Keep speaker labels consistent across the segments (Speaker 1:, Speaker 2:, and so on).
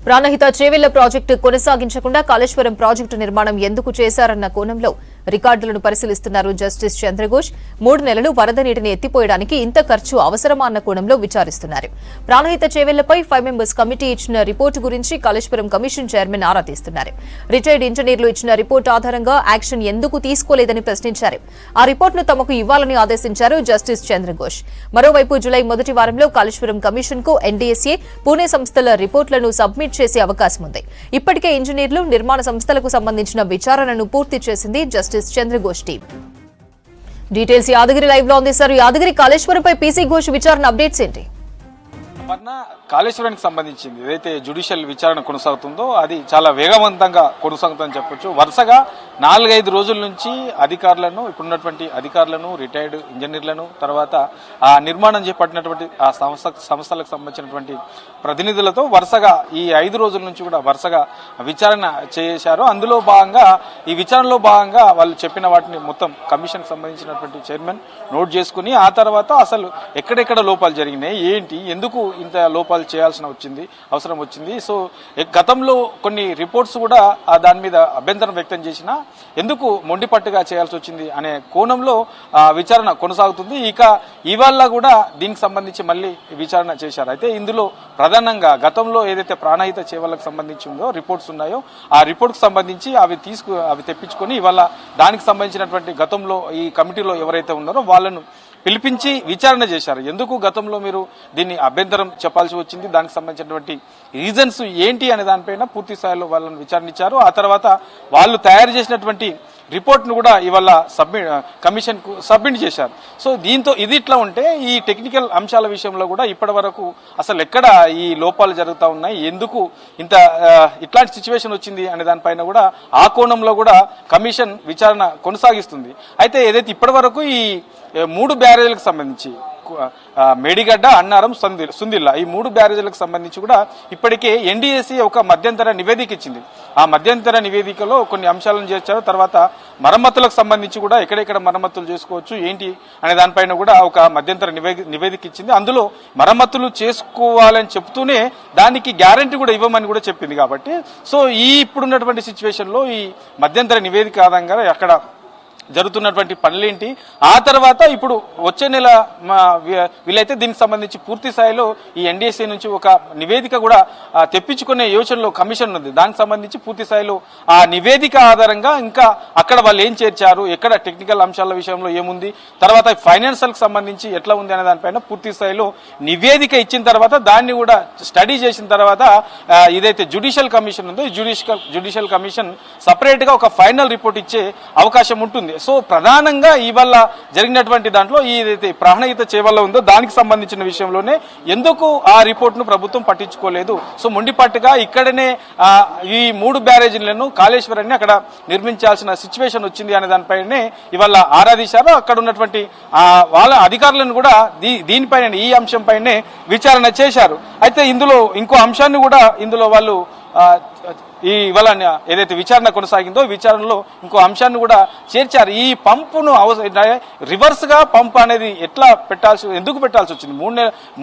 Speaker 1: Pranahita Chevella project కొనసాగించకుండా Kaleshwaram project నిర్మాణం ఎందుకు చేశారన్న కోణంలో రికార్డులను పరిశీలిస్తున్నారు జస్టిస్ చంద్రఘోష్. 3 నెలలు వరద నీటిని ఎత్తిపోయడానికి ఇంత ఖర్చు అవసరమా అన్న కోణంలో విచారిస్తున్నారు. ప్రాణహిత చేవెళ్లపై 5 మెంబర్స్ కమిటీ ఇచ్చిన రిపోర్టు గురించి కాళేశ్వరం కమిషన్ చైర్మన్ ఆరా తీస్తున్నారు. రిటైర్డ్ ఇంజనీర్లు ఇచ్చిన రిపోర్టు ఆధారంగా యాక్షన్ ఎందుకు తీసుకోలేదని ప్రశ్నించారు. ఆ రిపోర్టును తమకు ఇవ్వాలని ఆదేశించారు జస్టిస్ చంద్రఘోష్. మరోవైపు జులై మొదటి వారంలో కాళేశ్వరం కమిషన్ కు ఎన్డీఎస్ఏ, పూణే సంస్థల రిపోర్టులను సబ్మిట్ చేసే అవకాశం ఉంది. ఇప్పటికే ఇంజనీర్లు, నిర్మాణ సంస్థలకు సంబంధించిన విచారణను పూర్తి చేసింది justice Chandra Ghose team. Details Yadagiri live లో అందిస్తారు. యాదగిరి, కాళేశ్వరంపై పీసీ ఘోష్ విచారణ అప్డేట్స్ ఏంటి?
Speaker 2: కాళేశ్వరానికి సంబంధించింది ఏదైతే జ్యుడిషియల్ విచారణ కొనసాగుతుందో అది చాలా వేగవంతంగా కొనసాగుతుందని చెప్పొచ్చు. వరుసగా 4-5 రోజుల నుంచి అధికారులను, ఇప్పుడున్నటువంటి అధికారులను, రిటైర్డ్ ఇంజనీర్లను, తర్వాత ఆ నిర్మాణం చేపట్టినటువంటి ఆ సంస్థలకు సంబంధించినటువంటి ప్రతినిధులతో వరుసగా ఈ 5 రోజుల నుంచి కూడా వరుసగా విచారణ చేశారు. అందులో భాగంగా ఈ విచారణలో భాగంగా వాళ్ళు చెప్పిన వాటిని మొత్తం కమిషన్ సంబంధించినటువంటి చైర్మన్ నోట్ చేసుకుని ఆ తర్వాత అసలు ఎక్కడెక్కడ లోపాలు జరిగినాయి, ఏంటి, ఎందుకు ఇంత లోపాలు చేయాల్సిన అవసరం వచ్చింది. సో గతంలో కొన్ని రిపోర్ట్స్ కూడా దాని మీద అభ్యంతరం వ్యక్తం చేసినా ఎందుకు మొండిపట్టుగా చేయాల్సి వచ్చింది అనే కోణంలో విచారణ కొనసాగుతుంది. ఇక ఇవాళ కూడా దీనికి సంబంధించి మళ్ళీ విచారణ చేశారు. అయితే ఇందులో ప్రధానంగా గతంలో ఏదైతే ప్రాణహిత చేవలకు సంబంధించి ఉందో రిపోర్ట్స్ ఉన్నాయో ఆ రిపోర్ట్ కు సంబంధించి అవి తెప్పించుకొని ఇవాళ దానికి సంబంధించినటువంటి గతంలో ఈ కమిటీలో ఎవరైతే ఉన్నారో వాళ్ళను పిలిపించి విచారణ చేశారు. ఎందుకు గతంలో మీరు దీన్ని అభ్యంతరం చెప్పాల్సి వచ్చింది, దానికి సంబంధించినటువంటి రీజన్స్ ఏంటి అనే దానిపైన పూర్తి స్థాయిలో వాళ్ళని విచారించారు. ఆ తర్వాత వాళ్ళు తయారు చేసినటువంటి రిపోర్ట్ ను కూడా ఇవాళ కమిషన్ కు సబ్మిట్ చేశారు. సో దీంతో ఇది ఇట్లా ఉంటే ఈ టెక్నికల్ అంశాల విషయంలో కూడా ఇప్పటి వరకు అసలు ఎక్కడ ఈ లోపాలు జరుగుతూ ఉన్నాయి, ఎందుకు ఇంత ఇట్లాంటి సిచ్యువేషన్ వచ్చింది అనే దానిపైన కూడా ఆ కోణంలో కూడా కమిషన్ విచారణ కొనసాగిస్తుంది. అయితే ఏదైతే ఇప్పటి వరకు ఈ 3 బ్యారేజీలకు సంబంధించి మేడిగడ్డ, అన్నారం, సుందిల్లా ఈ 3 బ్యారేజీలకు సంబంధించి కూడా ఇప్పటికే ఎన్డీఎస్సీ ఒక మధ్యంతర నివేదిక ఇచ్చింది. ఆ మధ్యంతర నివేదికలో కొన్ని అంశాలను చేర్చారు. తర్వాత మరమ్మతులకు సంబంధించి కూడా ఎక్కడెక్కడ మరమ్మతులు చేసుకోవచ్చు ఏంటి అనే దానిపైన కూడా ఒక మధ్యంతర నివేదిక ఇచ్చింది. అందులో మరమ్మతులు చేసుకోవాలని చెప్తూనే దానికి గ్యారంటీ కూడా ఇవ్వమని కూడా చెప్పింది. కాబట్టి సో ఈ ఇప్పుడున్నటువంటి సిచ్యువేషన్ లో ఈ మధ్యంతర నివేదిక ఆధారంగా అక్కడ జరుగుతున్నటువంటి పనులేంటి, ఆ తర్వాత ఇప్పుడు వచ్చే నెల వీలైతే దీనికి సంబంధించి పూర్తి స్థాయిలో ఈ ఎన్డీఎస్ఏ నుంచి ఒక నివేదిక కూడా తెప్పించుకునే యోచనలో కమిషన్ ఉంది. దానికి సంబంధించి పూర్తి స్థాయిలో ఆ నివేదిక ఆధారంగా ఇంకా అక్కడ వాళ్ళు ఏం చేర్చారు, ఎక్కడ టెక్నికల్ అంశాల విషయంలో ఏముంది, తర్వాత ఫైనాన్షియల్ కి సంబంధించి ఎట్లా ఉంది అనే దానిపైన పూర్తి స్థాయిలో నివేదిక ఇచ్చిన తర్వాత దాన్ని కూడా స్టడీ చేసిన తర్వాత ఇదైతే జ్యుడిషియల్ కమిషన్ ఉందో ఈ జ్యుడిషియల్ కమిషన్ సపరేట్ గా ఒక ఫైనల్ రిపోర్ట్ ఇచ్చే అవకాశం ఉంటుంది. సో ప్రధానంగా ఇవాళ జరిగినటువంటి దాంట్లో ఏదైతే ప్రాణహిత చేవల్ల ఉందో దానికి సంబంధించిన విషయంలోనే ఎందుకు ఆ రిపోర్ట్ ను ప్రభుత్వం పట్టించుకోలేదు, సో మొండిపట్టుగా ఇక్కడనే ఈ 3 బ్యారేజీలను కాళేశ్వరాన్ని అక్కడ నిర్మించాల్సిన సిచ్యువేషన్ వచ్చింది అనే దానిపైనే ఇవాళ ఆరాధించారు. అక్కడ ఉన్నటువంటి వాళ్ళ అధికారులను కూడా దీనిపైన ఈ అంశం పైనే విచారణ చేశారు. అయితే ఇందులో ఇంకో అంశాన్ని కూడా ఇందులో వాళ్ళు ఇవాళ ఏదైతే విచారణ కొనసాగిందో విచారణలో ఇంకో అంశాన్ని కూడా చేర్చారు. ఈ పంపును రివర్స్ గా పంప్ అనేది ఎందుకు పెట్టాల్సి వచ్చింది?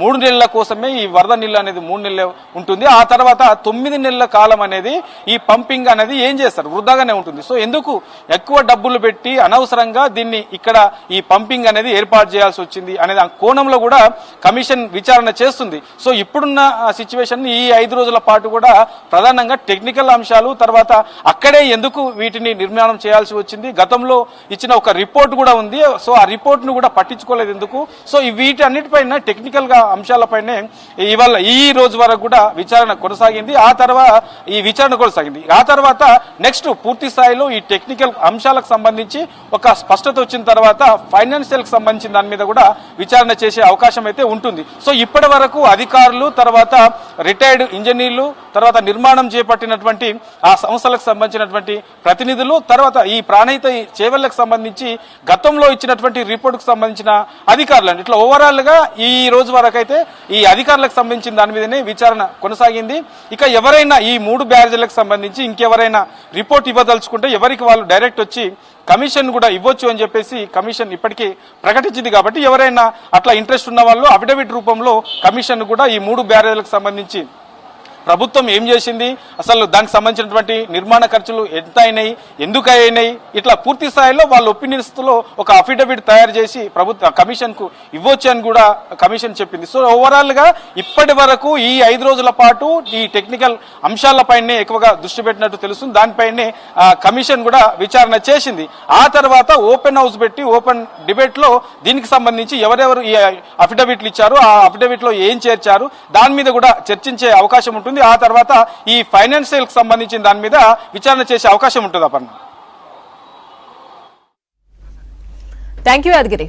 Speaker 2: 3 నెలల కోసమే ఈ వరద నీళ్ళు అనేది 3 నెలలు ఉంటుంది. ఆ తర్వాత 9 నెలల కాలం అనేది ఈ పంపింగ్ అనేది ఏం చేస్తారు, వృధాగానే ఉంటుంది. సో ఎందుకు ఎక్కువ డబ్బులు పెట్టి అనవసరంగా దీన్ని ఇక్కడ ఈ పంపింగ్ అనేది ఏర్పాటు చేయాల్సి వచ్చింది అనేది ఆ కోణంలో కూడా కమిషన్ విచారణ చేస్తుంది. సో ఇప్పుడున్న సిచ్యువేషన్ ఈ 5 రోజుల పాటు కూడా ప్రధానంగా టెక్నికల్ అంశాలు, తర్వాత అక్కడే ఎందుకు వీటిని నిర్మాణం చేయాల్సి వచ్చింది, గతంలో ఇచ్చిన ఒక రిపోర్ట్ కూడా ఉంది. సో ఆ రిపోర్ట్ ను కూడా పట్టించుకోలేదు ఎందుకు, సో వీటి అన్నిటిపైన టెక్నికల్ గా అంశాలపైనే ఇవాళ ఈ రోజు వరకు కూడా విచారణ కొనసాగింది. ఆ తర్వాత నెక్స్ట్ పూర్తి స్థాయిలో ఈ టెక్నికల్ అంశాలకు సంబంధించి ఒక స్పష్టత వచ్చిన తర్వాత ఫైనాన్షియల్ కి సంబంధించిన దాని మీద కూడా విచారణ చేసే అవకాశం అయితే ఉంటుంది. సో ఇప్పటి వరకు అధికారులు, తర్వాత రిటైర్డ్ ఇంజనీర్లు, తర్వాత నిర్మాణం చేపట్టినటువంటి ఆ సంస్థలకు సంబంధించినటువంటి ప్రతినిధులు, తర్వాత ఈ ప్రాణహిత చేవెళ్లకు సంబంధించి గతంలో ఇచ్చినటువంటి రిపోర్ట్ కు సంబంధించిన అధికారులు, ఇట్లా ఓవరాల్ గా ఈ రోజు వరకు అయితే ఈ అధికారులకు సంబంధించిన దాని మీదనే విచారణ కొనసాగింది. ఇక ఎవరైనా ఈ 3 బ్యారేజీలకు సంబంధించి ఇంకెవరైనా రిపోర్ట్ ఇవ్వదలుచుకుంటే ఎవరికి వాళ్ళు డైరెక్ట్ వచ్చి కమిషన్ కూడా ఇవ్వచ్చు అని చెప్పేసి కమిషన్ ఇప్పటికీ ప్రకటించింది. కాబట్టి ఎవరైనా అట్లా ఇంట్రెస్ట్ ఉన్న వాళ్ళు అఫిడవిట్ రూపంలో కమిషన్ కూడా ఈ 3 బ్యారేజీలకు సంబంధించి ప్రభుత్వం ఏం చేసింది, అసలు దానికి సంబంధించినటువంటి నిర్మాణ ఖర్చులు ఎంత అయినాయి, ఎందుకు అయినాయి, ఇట్లా పూర్తి స్థాయిలో వాళ్ళ ఒపీనియన్స్ లో ఒక అఫిడవిట్ తయారు చేసి ప్రభుత్వ కమిషన్ కు ఇవ్వచ్చు అని కూడా కమిషన్ చెప్పింది. సో ఓవరాల్ గా ఇప్పటి వరకు ఈ 5 రోజుల పాటు ఈ టెక్నికల్ అంశాలపైనే ఎక్కువగా దృష్టి పెట్టినట్టు తెలుస్తుంది. దానిపైనే కమిషన్ కూడా విచారణ చేసింది. ఆ తర్వాత ఓపెన్ హౌస్ పెట్టి ఓపెన్ డిబేట్ లో దీనికి సంబంధించి ఎవరెవరు ఈ అఫిడవిట్లు ఇచ్చారు, ఆ అఫిడవిట్ లో ఏం చేర్చారు, దాని మీద కూడా చర్చించే అవకాశం ఉంటుంది. ఆ తర్వాత ఈ ఫైనాన్షియల్ కి సంబంధించిన దాని మీద విచారణ చేసే అవకాశం ఉంటుంది. Aparna,
Speaker 1: thank you Yadagiri.